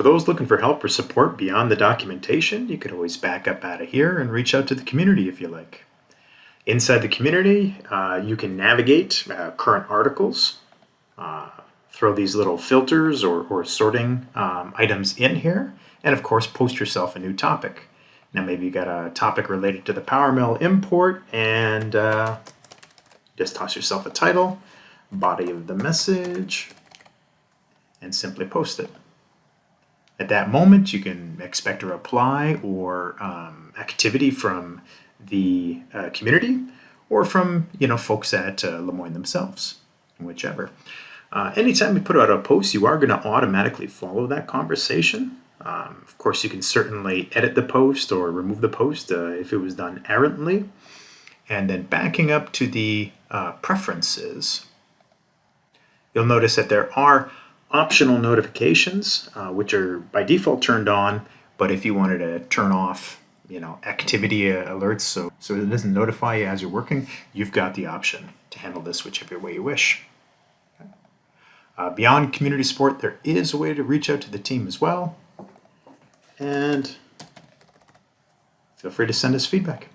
For those looking for help or support beyond the documentation, you could always back up out of here and reach out to the community if you like. Inside the community, you can navigate current articles, throw these little filters or sorting items in here, and of course post yourself a new topic. Now maybe you got a topic related to the Power Mill import, and just toss yourself a title, body of the message, and simply post it. At that moment, you can expect a reply or activity from the community, or from folks at Lemoine themselves, whichever. Anytime you put out a post, you are going to automatically follow that conversation. Of course, you can certainly edit the post or remove the post if it was done errantly. And then backing up to the preferences, you'll notice that there are optional notifications, which are by default turned on, but if you wanted to turn off activity alerts so it doesn't notify you as you're working, you've got the option to handle this whichever way you wish. Beyond community support, there is a way to reach out to the team as well, and feel free to send us feedback.